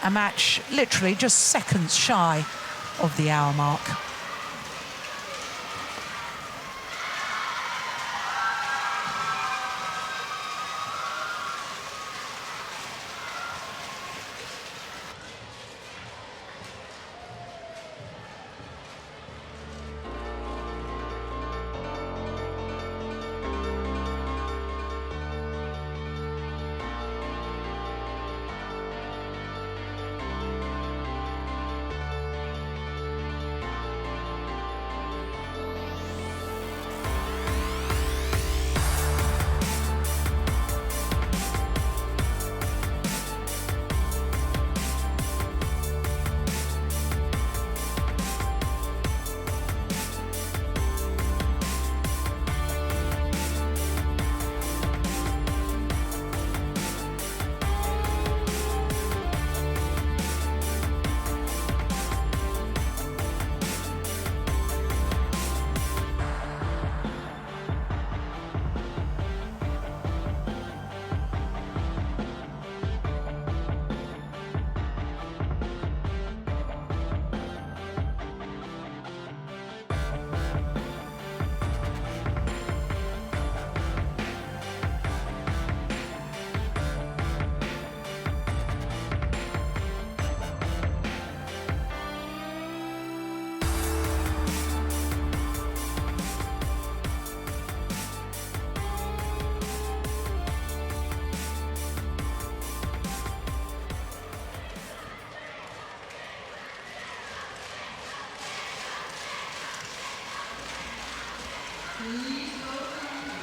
a match literally just seconds shy of the hour mark.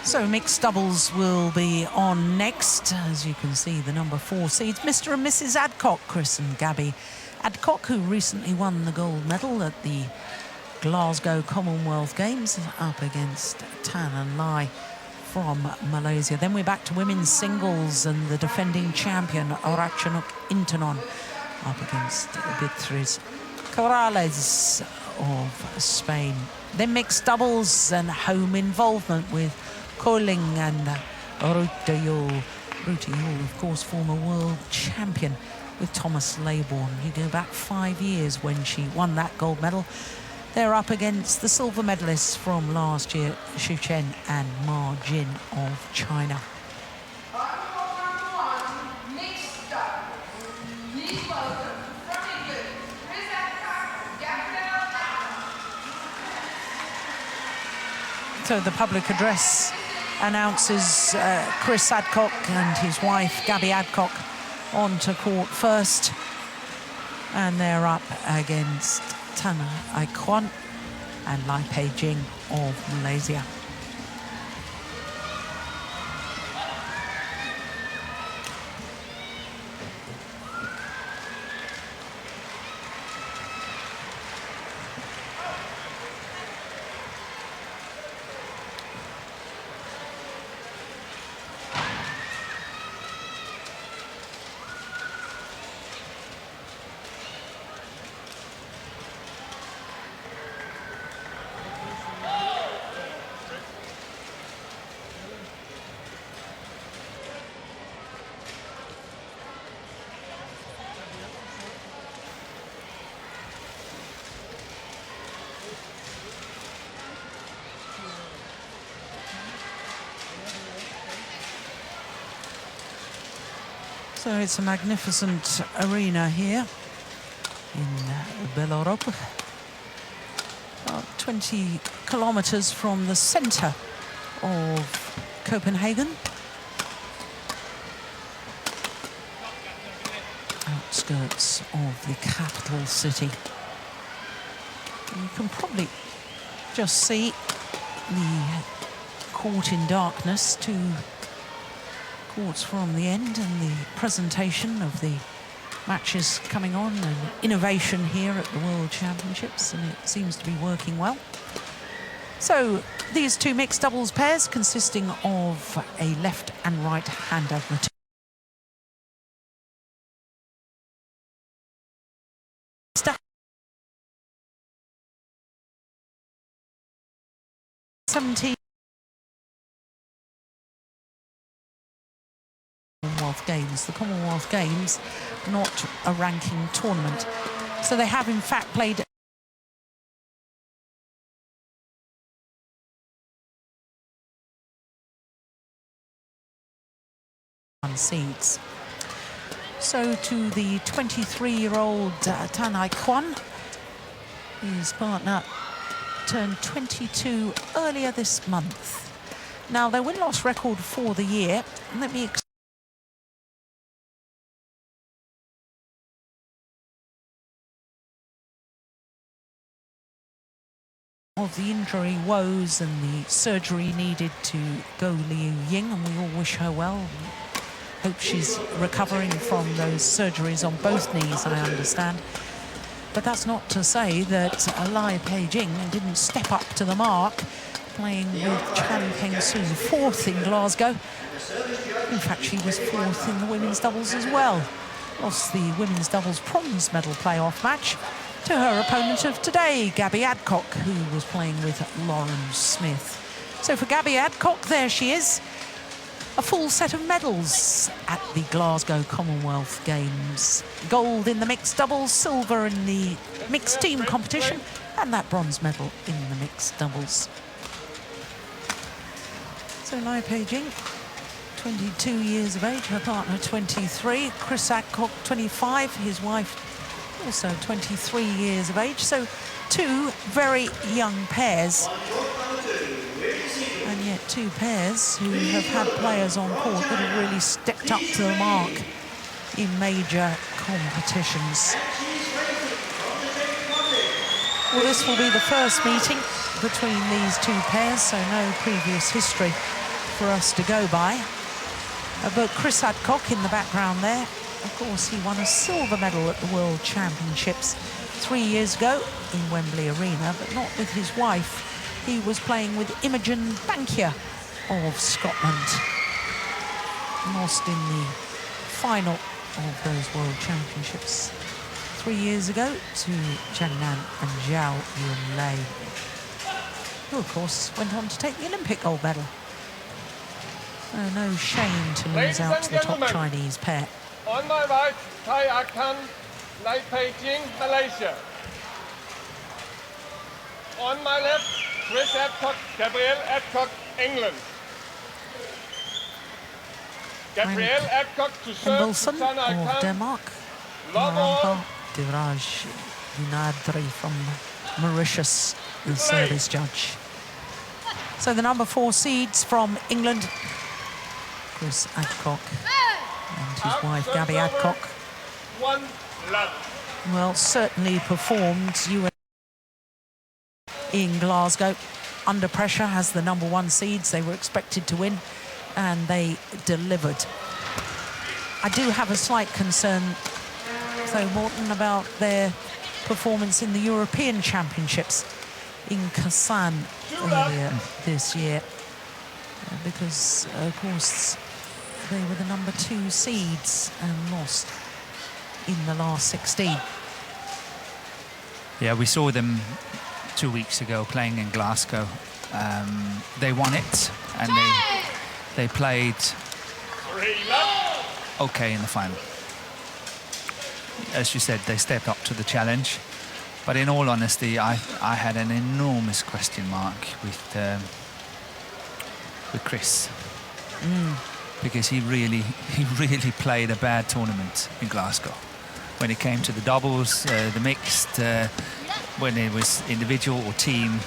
So mixed doubles will be on next. As you can see, the number 4 seeds, Mr. and Mrs. Adcock, Chris and Gabby Adcock, who recently won the gold medal at the Glasgow Commonwealth Games, up against Tan and Lai from Malaysia. Then we're back to women's singles and the defending champion, Orachanuk Intanon, up against Beatriz Corrales of Spain. Then mixed doubles and home involvement with Koling and Rutayol. Rutayol, of course, former world champion with Thomas Laybourne. You go back 5 years when she won that gold medal. They're up against the silver medalists from last year, Xu Chen and Ma Jin of China. So the public address announces Chris Adcock and his wife, Gabby Adcock, onto court first. And they're up against Tana Aik Quan-Lai Pei Jing of Malaysia. So it's a magnificent arena here in Belorod, about 20 kilometers from the center of Copenhagen. Outskirts of the capital city. You can probably just see the court in darkness, 2 courts from the end, and the presentation of the matches coming on, and innovation here at the World Championships, and it seems to be working well. So these 2 mixed doubles pairs consisting of a left and right-hander. Commonwealth Games. The Commonwealth Games, not a ranking tournament. So they have, in fact, played seeds. So to the 23-year-old Tan Aik Quan, his partner turned 22 earlier this month. Now, their win-loss record for the year, let me of the injury woes and the surgery needed to go Liu Ying, and we all wish her well. Hope she's recovering from those surgeries on both knees, I understand. But that's not to say that Quan-Lai Pei Jing didn't step up to the mark, playing with Chan Peng-su, fourth in Glasgow. In fact, she was fourth in the women's doubles as well. Lost the women's doubles bronze medal playoff match to her opponent of today, Gabby Adcock, who was playing with Lauren Smith. So for Gabby Adcock, there she is. A full set of medals at the Glasgow Commonwealth Games. Gold in the mixed doubles, silver in the mixed team competition, and that bronze medal in the mixed doubles. So Quan-Lai Pei Jing, 22 years of age, her partner 23, Chris Adcock 25, his wife also 23 years of age. So two very young pairs. And yet two pairs who have had players on court that have really stepped up to the mark in major competitions. Well, this will be the first meeting between these two pairs, so no previous history for us to go by. But Chris Adcock in the background there, of course, he won a silver medal at the World Championships 3 years ago in Wembley Arena, but not with his wife. He was playing with Imogen Bankier of Scotland. Lost in the final of those World Championships 3 years ago to Jiang Nan and Zhao Yunlei, who of course went on to take the Olympic gold medal. No shame to lose out to the top Chinese pair. On my right, Aik Quan-Lai Pei Jing, Malaysia. On my left, Chris Adcock-Gabrielle Adcock, England. Gabrielle Adcock to serve Wilson Tan Aik of Quan. Denmark. Love all. Devraj Vinadri from Mauritius, the service judge. So the number 4 seeds from England, Chris Adcock and his wife Gabby Adcock. One love. Well, certainly performed in Glasgow under pressure as the number 1 seeds. They were expected to win and they delivered. I do have a slight concern, though, Morton, about their performance in the European Championships in Kazan earlier this year, because of course they were the number 2 seeds and lost in the last 16. Yeah, we saw them 2 weeks ago playing in Glasgow. They won it and they played okay in the final. As you said, they stepped up to the challenge. But in all honesty, I had an enormous question mark with Chris, because he really played a bad tournament in Glasgow. When it came to the doubles, the mixed, when it was individual or team,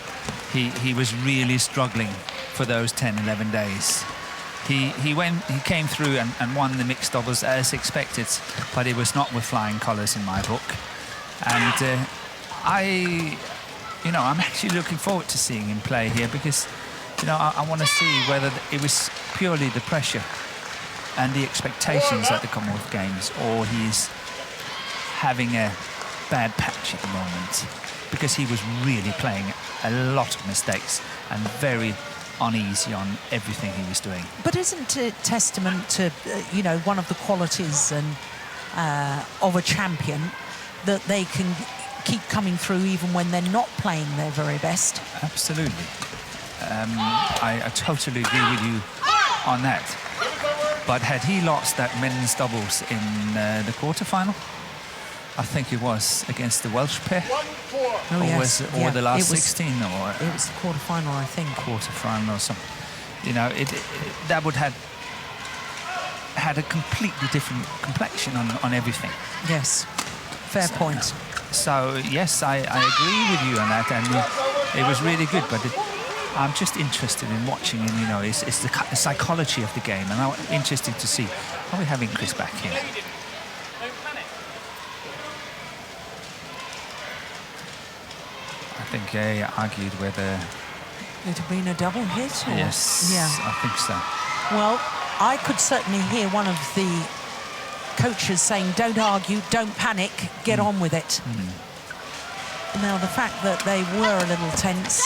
he was really struggling for those 10, 11 days. He came through and won the mixed doubles as expected, but it was not with flying colours in my book. And I'm actually looking forward to seeing him play here, because, I want to see whether it was purely the pressure and the expectations at the Commonwealth Games, or he's having a bad patch at the moment, because he was really playing a lot of mistakes and very uneasy on everything he was doing. But isn't it testament to, one of the qualities of a champion, that they can keep coming through even when they're not playing their very best? Absolutely. I totally agree with you on that. But had he lost that men's doubles in the quarterfinal, I think it was against the Welsh pair, 1-4. Oh, or, yes. or the last it was, 16, or It was the quarter-final, I think. quarterfinal or something. You know, that would have had a completely different complexion on everything. Yes, fair point. So yes, I agree with you on that, and it was really good. But I'm just interested in watching, and you know, it's the psychology of the game, and I'm interested to see. Are we having Chris back here? I think they argued whether. It had been a double hit? Or? Yes, Yeah. I think so. Well, I could certainly hear one of the coaches saying, don't argue, don't panic, get on with it. Now, the fact that they were a little tense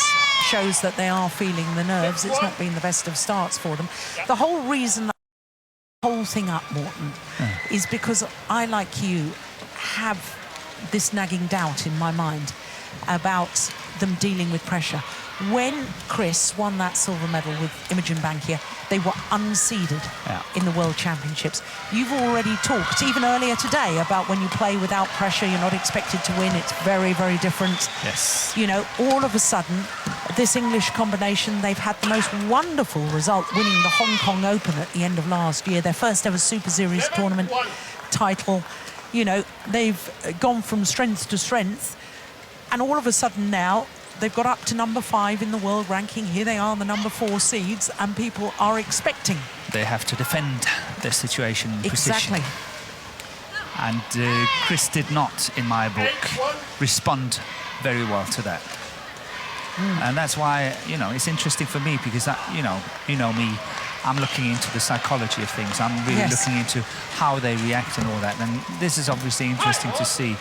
shows that they are feeling the nerves. It's not been the best of starts for them. The whole reason that the whole thing up, Morten, is because I, like you, have this nagging doubt in my mind about them dealing with pressure. When Chris won that silver medal with Imogen Bankier, they were unseeded in the World Championships. You've already talked, even earlier today, about when you play without pressure, you're not expected to win. It's very, very different. Yes. You know, all of a sudden, this English combination, they've had the most wonderful result, winning the Hong Kong Open at the end of last year, their first ever Super Series tournament title. You know, they've gone from strength to strength, and all of a sudden now, they've got up to number 5 in the world ranking. Here they are, the number 4 seeds, and people are expecting. They have to defend their situation in Exactly. position. And Chris did not, in my book, respond very well to that. And that's why, you know, it's interesting for me because, you know me, I'm looking into the psychology of things. I'm really looking into how they react and all that. And this is obviously interesting to see.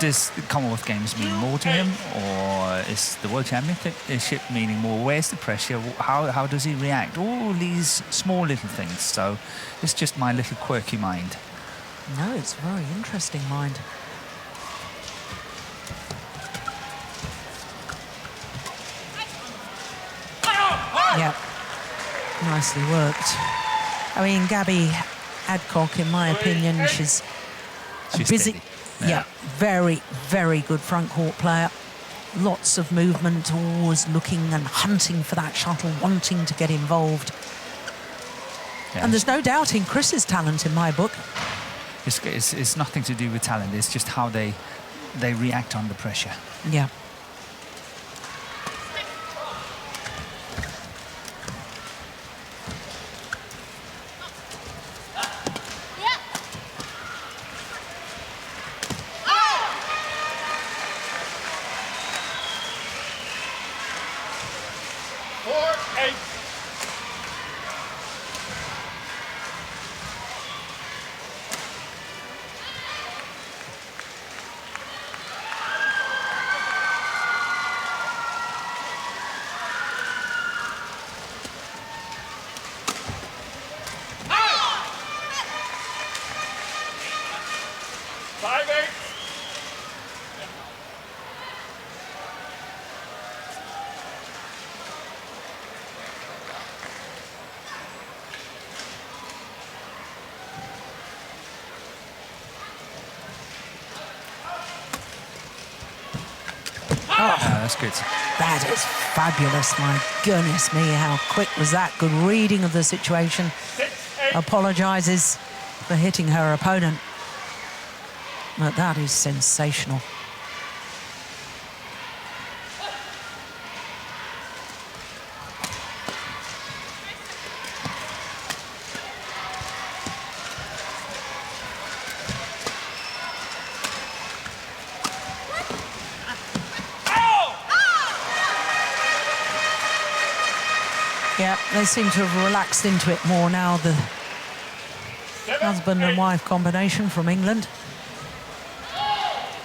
Does the Commonwealth Games mean more to him, or is the World Championship meaning more? Where's the pressure? How does he react? All these small little things. So it's just my little quirky mind. No, it's a very interesting mind. Yeah, nicely worked. I mean, Gabby Adcock, in my opinion, she's busy. Steady. Yeah, very, very good front court player. Lots of movement, always looking and hunting for that shuttle, wanting to get involved. Yeah. And there's no doubting Chris's talent in my book. It's nothing to do with talent. It's just how they react under pressure. Yeah. That's good. That is fabulous. My goodness me, how quick was that? Good reading of the situation. Apologises for hitting her opponent. But that is sensational. Yeah, they seem to have relaxed into it more now, the husband and wife combination from England.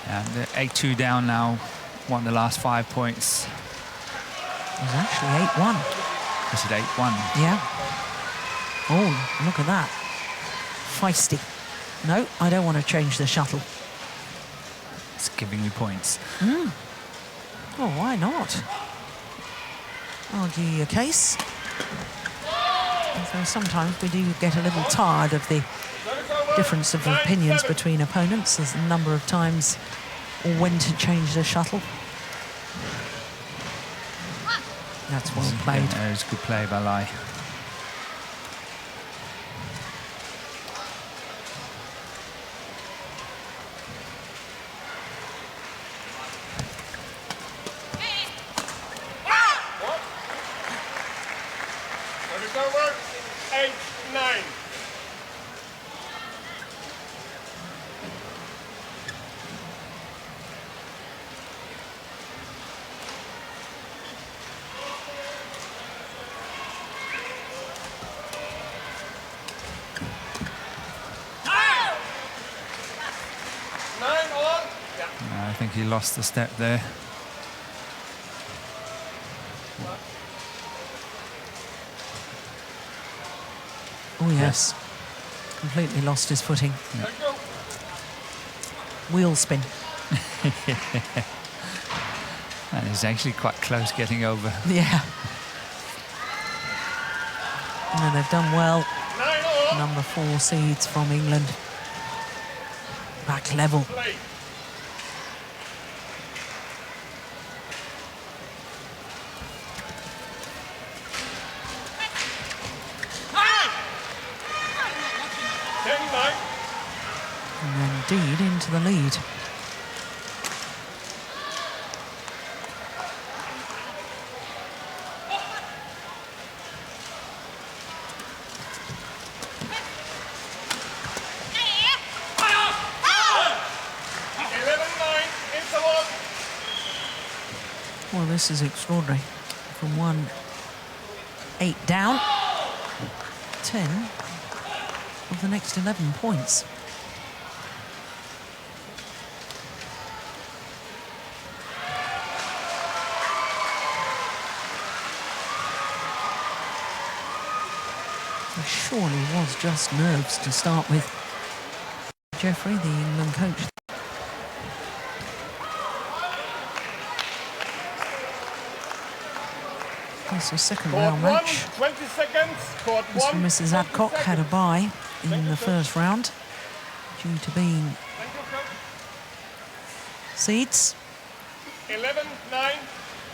And 8-2 down now, won the last 5 points. It was actually 8-1. Was it 8-1? Yeah. Oh, look at that. Feisty. No, I don't want to change the shuttle. It's giving me points. Oh, why not? Argue your case. So sometimes we do get a little tired of the difference of opinions between opponents. There's a number of times or when to change the shuttle. That's well played. Yeah, it was good play by Lai. Service over. 8-9. I think he lost the step there. Oh yes, completely lost his footing. Yeah. Wheel spin. And he's actually quite close getting over. Yeah. No, they've done well. Number 4 seeds from England. Back level. And indeed into the lead. Well, this is extraordinary. From 1-8 down, 10 of the next 11 points. It surely was just nerves to start with. Jeffrey, the England coach. This was second round match. 20 seconds. Court Mr. and 1. Mrs. Adcock had a bye in the first round due to being seeds. 11-9.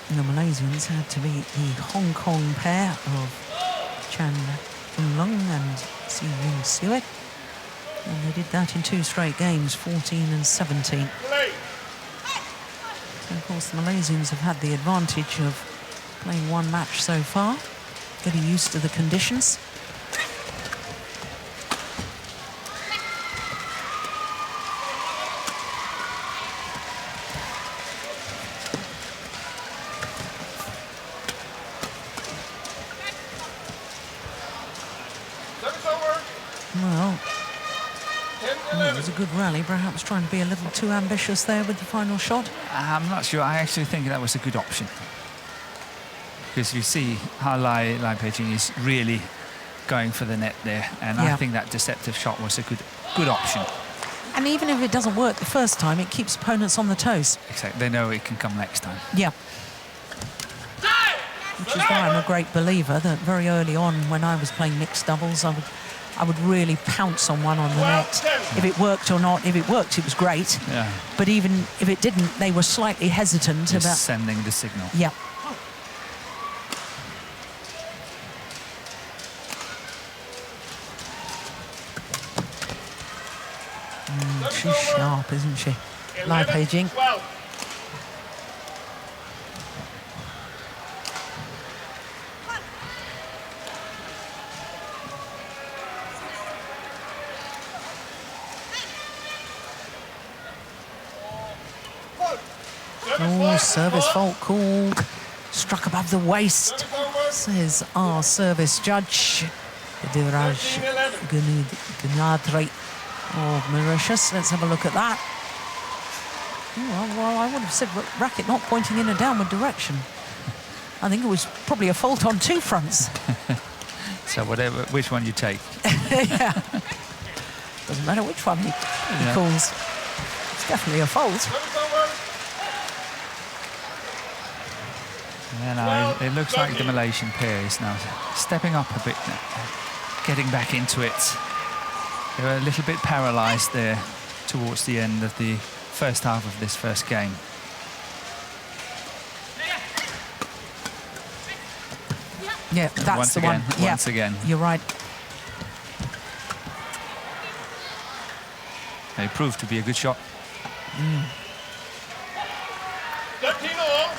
The Malaysians had to beat the Hong Kong pair of Chan Lung and Si Ying Siwek. And they did that in 2 straight games, 14 and 17. Play. So, of course, the Malaysians have had the advantage of playing 1 match so far, getting used to the conditions. Service over. Well, 10-11. it was a good rally, perhaps trying to be a little too ambitious there with the final shot. I'm not sure. I actually think that was a good option. Because you see how Lai Pei Jing is really going for the net there. And Yeah. I think that deceptive shot was a good option. And even if it doesn't work the first time, it keeps opponents on the toes. Exactly. They know it can come next time. Yeah. Which is why I'm a great believer that very early on when I was playing mixed doubles, I would really pounce on one on the net. If it worked or not. If it worked, it was great. Yeah. But even if it didn't, they were slightly hesitant Just about... sending the signal. Yeah. She's sharp, isn't she? Lai Pei Jing. 12. Oh, service fault called. Struck above the waist, says our service judge, Diraj Gunadri of Mauritius. Let's have a look at that. Oh, well, I would have said racket not pointing in a downward direction. I think it was probably a fault on 2 fronts. So which one you take. Yeah. Doesn't matter which one he calls. It's definitely a fault. You know, it looks like the Malaysian pair is now stepping up a bit, getting back into it. They were a little bit paralysed there towards the end of the first half of this first game. Yeah, that's once the again, one. Once again. You're right. It proved to be a good shot. 13 all.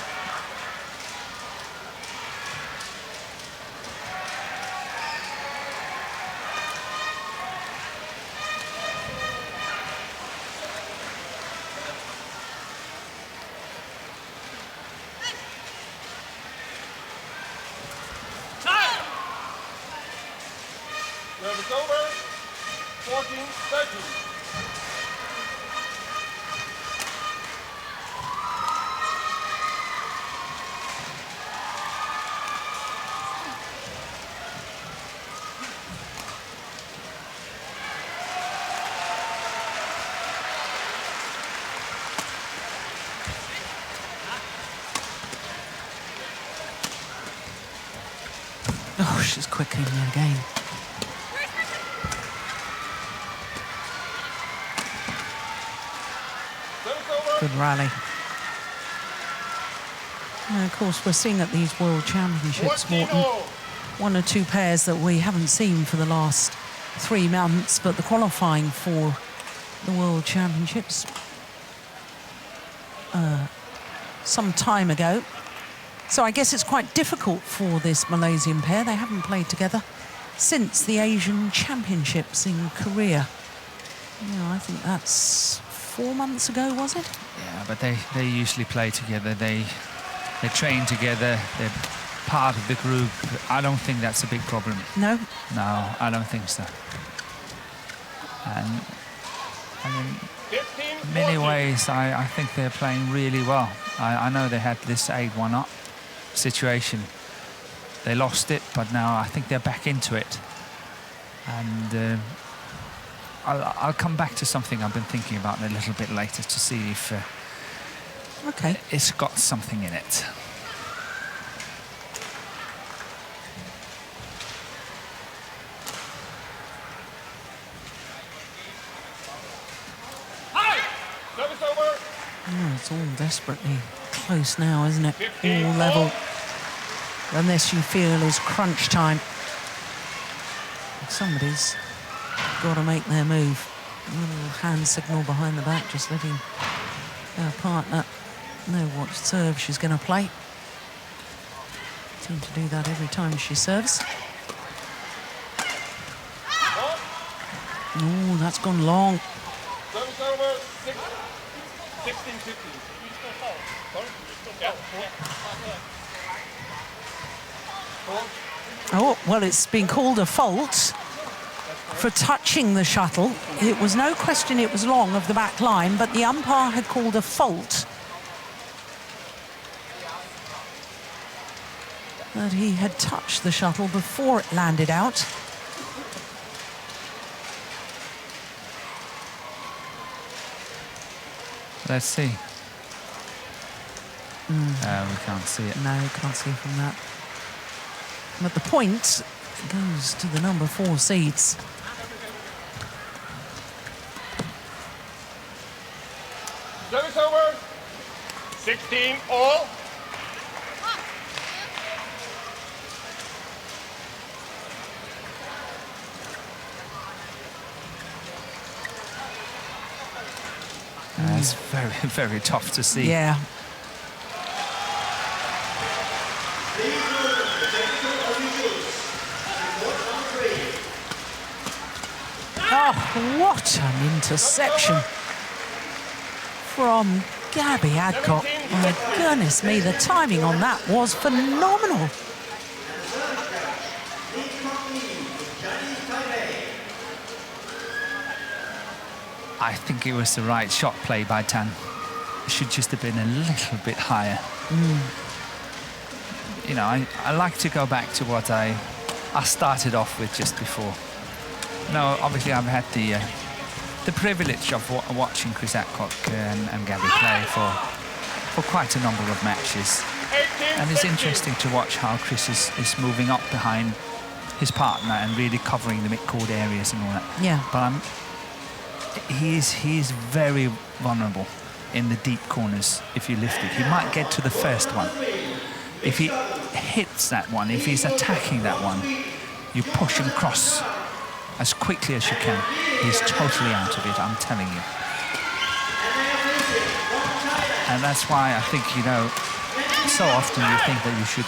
Service over. 14-13. Oh, she's quick in there again. Good rally. And of course, we're seeing at these World Championships, Morton, one or two pairs that we haven't seen for the last 3 months, but the qualifying for the World Championships some time ago. So I guess it's quite difficult for this Malaysian pair. They haven't played together since the Asian Championships in Korea. Yeah, I think that's 4 months ago, was it? Yeah, but they usually play together. They train together. They're part of the group. I don't think that's a big problem. No? No, I don't think so. And in many ways, I think they're playing really well. I know they had this 8-1 up situation. They lost it, but now I think they're back into it. And I'll come back to something I've been thinking about a little bit later to see if Okay. it's got something in it. Service over. Oh, it's all desperately close now, isn't it? All level. Unless you feel is crunch time. Somebody's got to make their move. A little hand signal behind the back, just letting her partner know what serve she's going to play. Seems to do that every time she serves. Oh, that's gone long. Service over. 16-15. Oh, well, it's been called a fault for touching the shuttle. It was no question it was long of the back line, but the umpire had called a fault. That he had touched the shuttle before it landed out. Let's see. We can't see it. No, can't see from that. But the point goes to the number 4 seeds. Service over. 16 all. It's very, very tough to see. Yeah. Oh, what an interception from Gabby Adcock. My goodness me, the timing on that was phenomenal. I think it was the right shot play by Tan. It should just have been a little bit higher. You know, I like to go back to what I started off with just before. No, obviously I've had the privilege of watching Chris Adcock and Gabby play for quite a number of matches. And it's interesting to watch how Chris is moving up behind his partner and really covering the mid-court areas and all that. Yeah. But he's very vulnerable in the deep corners if you lift it. He might get to the first one. If he hits that one, if he's attacking that one, you push him cross as quickly as you can. He's totally out of it, I'm telling you. And that's why I think, you know, so often you think that you should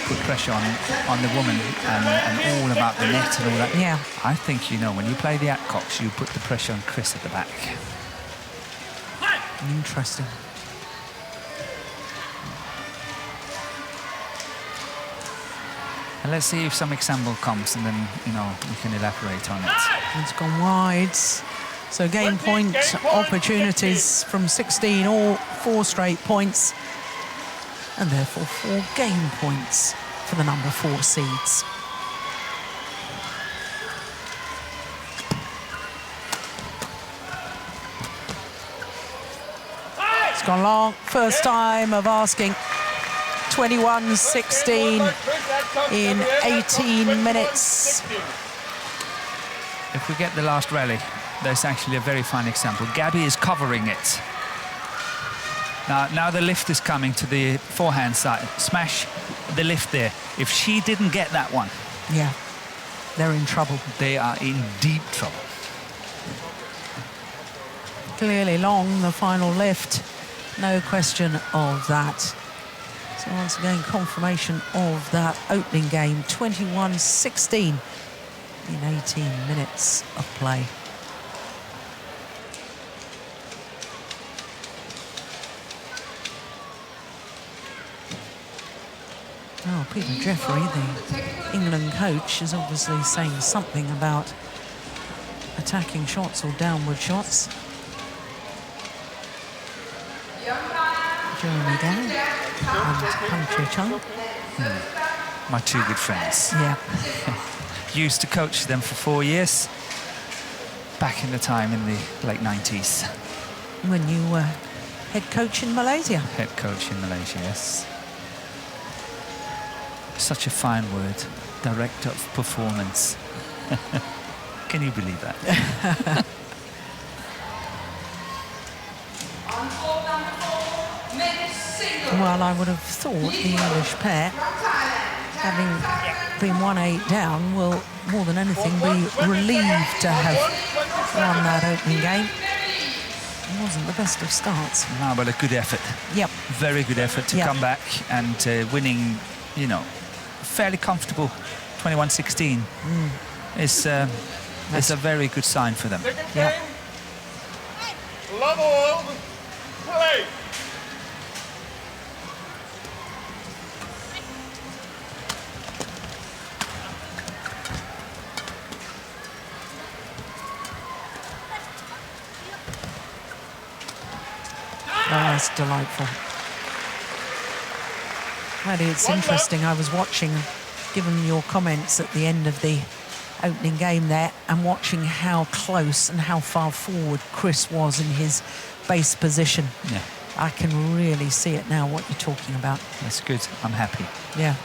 put pressure on the woman and all about the net and all that. Yeah. I think, you know, when you play the Adcocks, you put the pressure on Chris at the back. Interesting. And let's see if some example comes, and then, you know, we can elaborate on it. It's gone wide. So game point opportunities from 16, all 4 straight points. And therefore 4 game points for the number 4 seeds. It's gone long. First time of asking. 21-16 in 18 minutes. If we get the last rally, there's actually a very fine example. Gabby is covering it. Now the lift is coming to the forehand side. Smash the lift there. If she didn't get that one, yeah, they're in trouble. They are in deep trouble. Clearly long, the final lift. No question of that. So once again, confirmation of that opening game, 21-16 in 18 minutes of play. Oh, Peter Jeffrey, the England coach, is obviously saying something about attacking shots or downward shots. Jeremy Down and Country Chung. My 2 good friends. Yeah. Used to coach them for 4 years, back in the time in the late 90s. When you were head coach in Malaysia. Head coach in Malaysia, yes. Such a fine word, director of performance. Can you believe that? Well, I would have thought the English pair, having been 1-8 down, will more than anything be relieved to have won that opening game. It wasn't the best of starts. No, but a good effort. Yep. Very good effort to come back and winning, you know, fairly comfortable 21-16 is a very good sign for them. Yep. Level play. Oh, that's delightful. Maddie, it's interesting. I was watching, given your comments at the end of the opening game there, and watching how close and how far forward Chris was in his base position. Yeah. I can really see it now, what you're talking about. That's good. I'm happy. Yeah.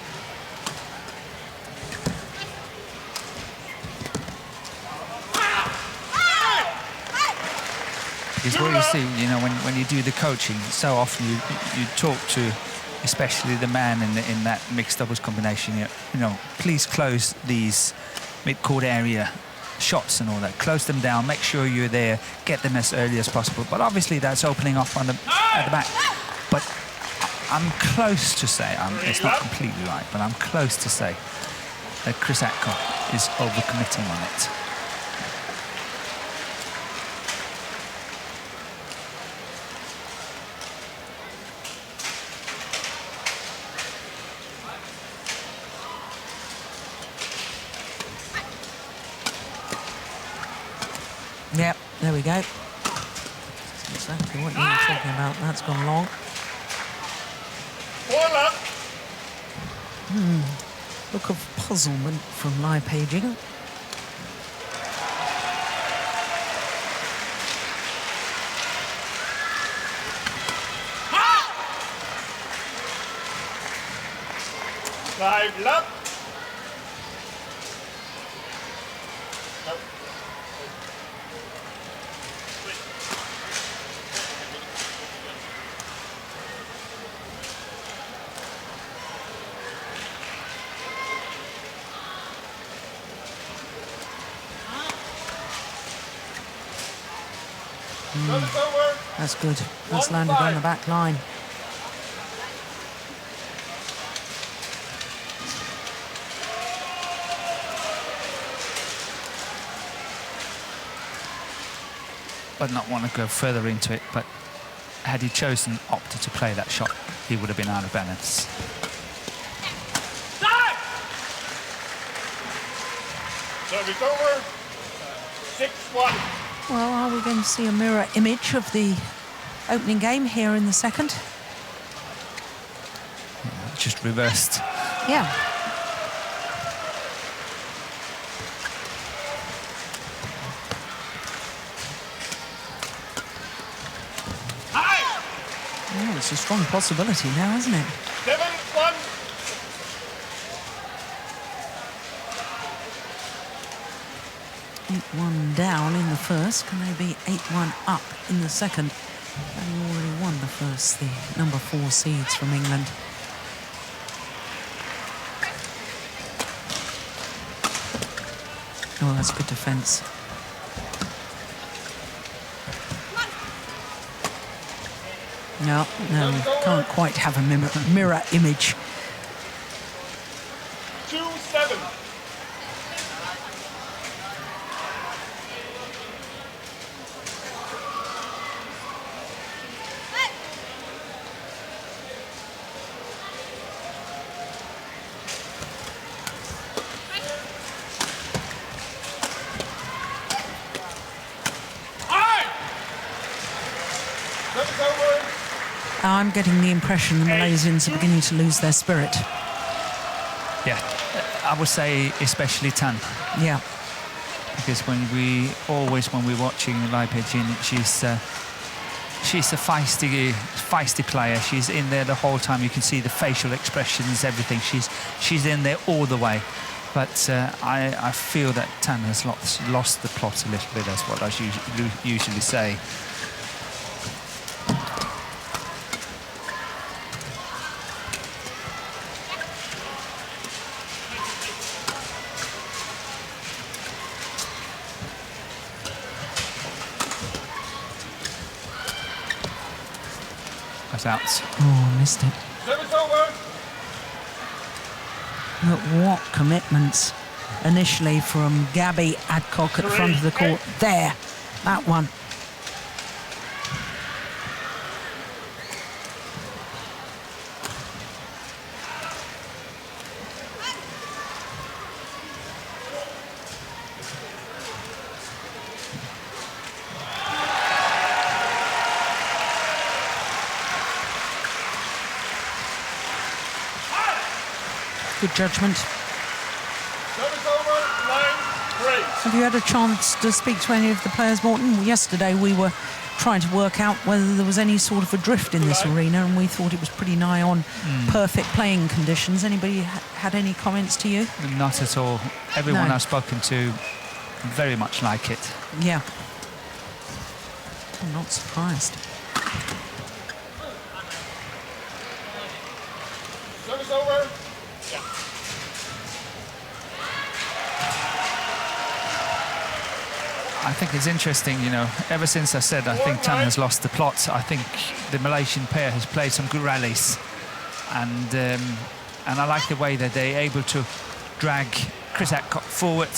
Because what you see, you know, when you do the coaching, so often you talk to, especially the man in that mixed doubles combination, you know, please close these mid-court area shots and all that. Close them down, make sure you're there, get them as early as possible. But obviously that's opening up at the back. But I'm close to say, it's not completely right, but I'm close to say that Chris Adcock is overcommitting on it. Yep, there we go. That's exactly what you were talking about. That's gone long. Look of puzzlement from Lai Pei Jing. 5 love. No. Service over. That's good. That's landed on the back line. But not want to go further into it, but had he opted to play that shot, he would have been out of balance. Service over. 6-1. Well, are we going to see a mirror image of the opening game here in the second? Just reversed. Yeah. Oh, it's a strong possibility now, isn't it? 7-1. Eight-1 down in the first. Can they be 8-1 up in the second? They already won the first, the number 4 seeds from England. Oh, that's good defence. No, can't quite have a mirror image. 2-7. I'm getting the impression the Malaysians are beginning to lose their spirit. Yeah, I would say especially Tan. Yeah. Because when we're watching Lai Pei Jing, she's a feisty player. She's in there the whole time. You can see the facial expressions, everything. She's in there all the way. But I feel that Tan has lost the plot a little bit. That's what I usually say. Out. Oh, missed it. Service over. But what commitments initially from Gabby Adcock at the front of the court. There, that one. Good judgment. Service over. 9-3. Have you had a chance to speak to any of the players, Morton? Yesterday we were trying to work out whether there was any sort of a drift in this arena, and we thought it was pretty nigh on perfect playing conditions. Anybody had any comments to you? Not at all. Everyone No. I've spoken to very much like it. Yeah. I'm not surprised. Service over. I think it's interesting, you know, ever since I said I think Tan has lost the plot, I think the Malaysian pair has played some good rallies. And I like the way that they're able to drag Chris Adcock forward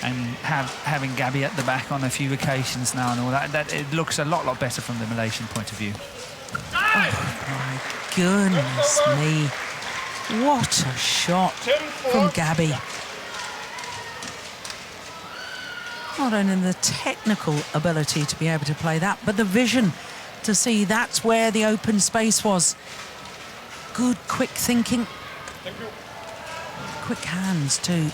and having Gabby at the back on a few occasions now and all that. That it looks a lot better from the Malaysian point of view. Oh, my goodness me. What a shot from Gabby. Not only the technical ability to be able to play that, but the vision to see that's where the open space was. Good, quick thinking. Thank you. Quick hands, too.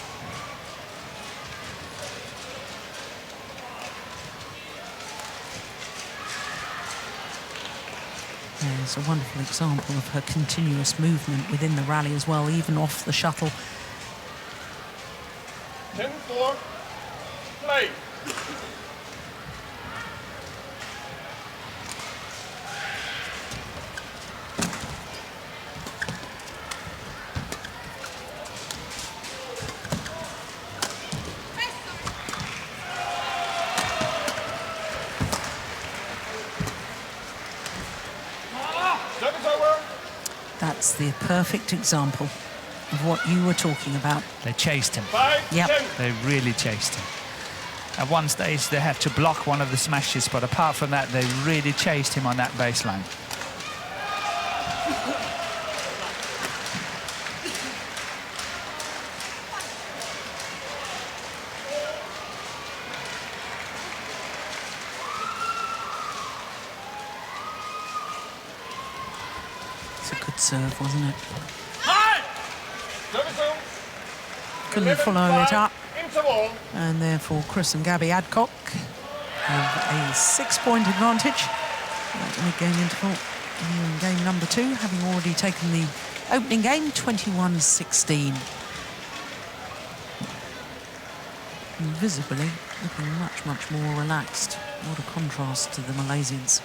There's a wonderful example of her continuous movement within the rally as well, even off the shuttle. 10-4, play. Service over. That's the perfect example of what you were talking about. They chased him. 5-10. Yep. They really chased him. At one stage, they had to block one of the smashes, but apart from that, they really chased him on that baseline. It's a good serve, wasn't it? Service over. Couldn't follow it up, Interval. and therefore Chris and Gabby Adcock have a 6-point advantage at the mid-game interval here in game number 2, having already taken the opening game 21-16. Visibly looking much, much more relaxed. What a contrast to the Malaysians.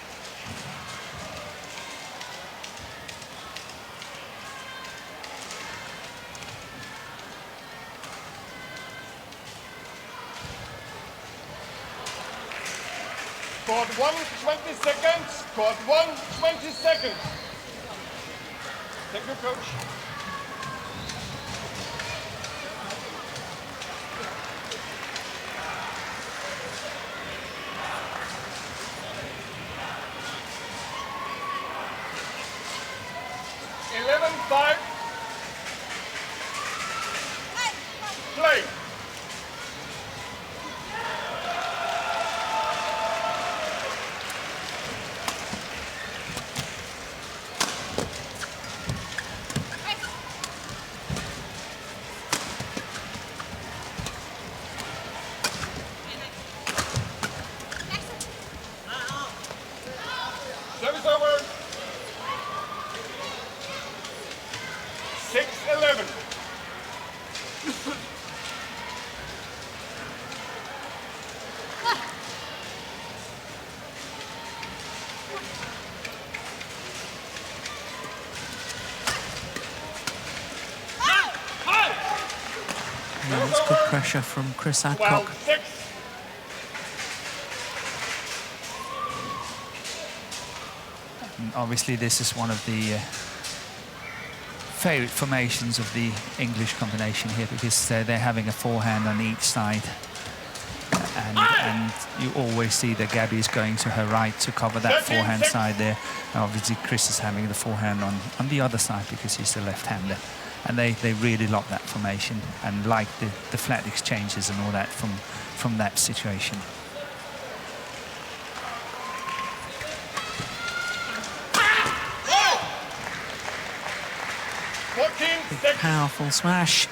Court 1, 20 seconds. Court 1, 20 seconds. Thank you, coach. Five. Play. Service over. 6-11. Yeah, it's good pressure from Chris Adcock. 12-6. Obviously, this is one of the favourite formations of the English combination here, because they're having a forehand on each side, and you always see that Gabby is going to her right to cover that forehand side there. And obviously, Chris is having the forehand on the other side because he's the left-hander, and they really love that formation and like the flat exchanges and all that from that situation. Big, powerful smash.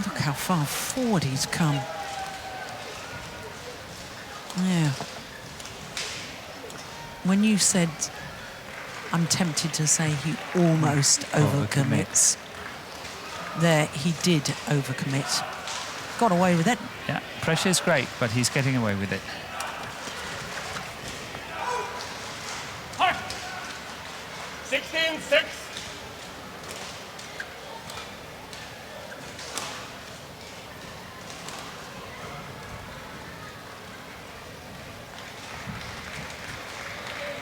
Look how far forward he's come. Yeah. When you said, I'm tempted to say he almost overcommits. There, he did overcommit. Got away with it. Yeah, pressure is great, but he's getting away with it. 16-6.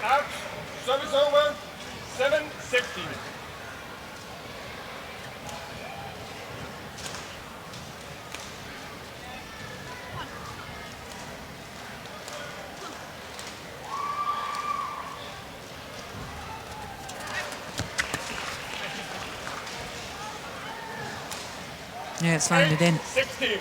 Out. Service over. 7-16. Yeah, it's landed in. 16.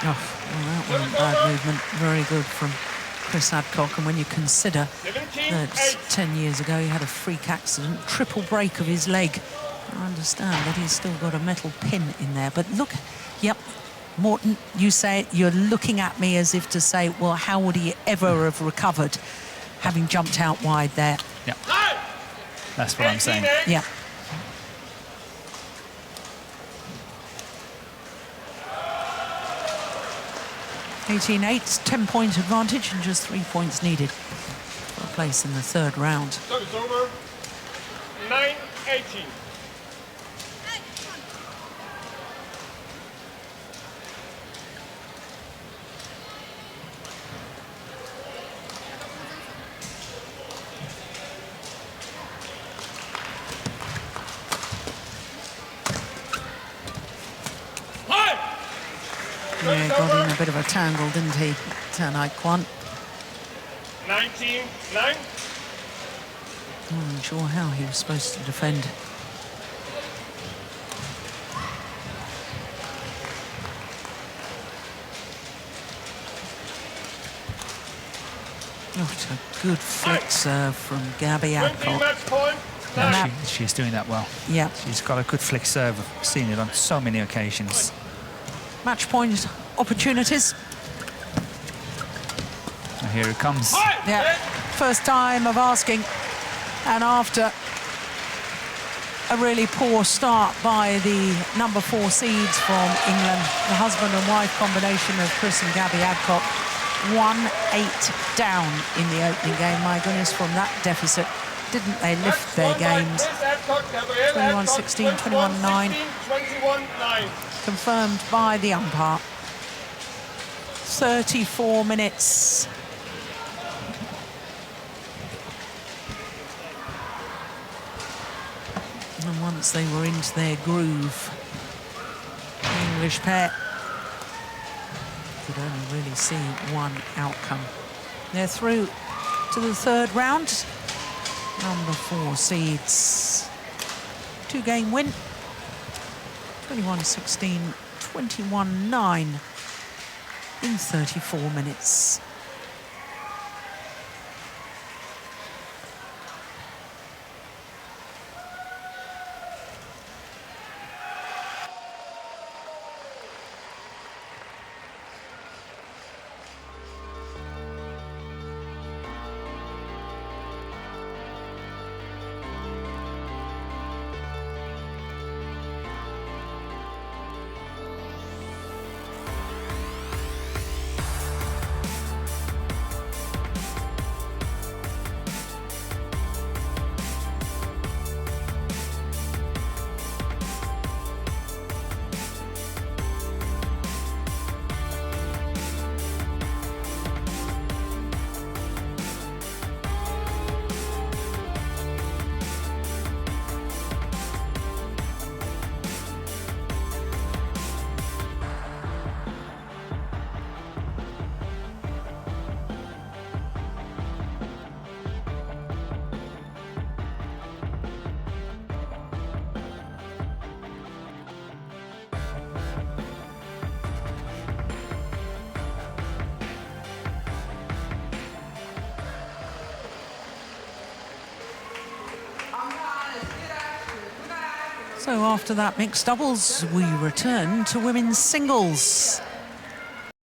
Oh, well, that wasn't bad movement. Very good from Chris Adcock. And when you consider 17, that 10 years ago he had a freak accident, triple break of his leg, I understand that he's still got a metal pin in there. But look, yep, Morten, you say it, you're looking at me as if to say, well, how would he ever have recovered having jumped out wide there? Yeah, that's what I'm saying. Yeah. (18-8), 10-point advantage and just 3 points needed for a place in the third round. So it's over. 9-18. Yeah, got in a bit of a tangle, didn't he, Aik Quan? 19-9. I'm not sure how he was supposed to defend. Oh, it's a good flick serve from Gabby 20 Adcock. match point. Yeah, she's doing that well. Yeah. She's got a good flick serve. I've seen it on so many occasions. Match point opportunities. And here it comes. Yeah, first time of asking, and after a really poor start by the number 4 seeds from England, the husband and wife combination of Chris and Gabby Adcock, 1-8 down in the opening game. My goodness, from that deficit, didn't they lift their games? 21-16, 21-9. 21-9. Confirmed by the umpire. 34 minutes. And once they were into their groove, the English pair could only really see one outcome. They're through to the third round. Number 4 seeds. 2-game win. 21-16, 21-9 in 34 minutes. So after that mixed doubles, we return to women's singles.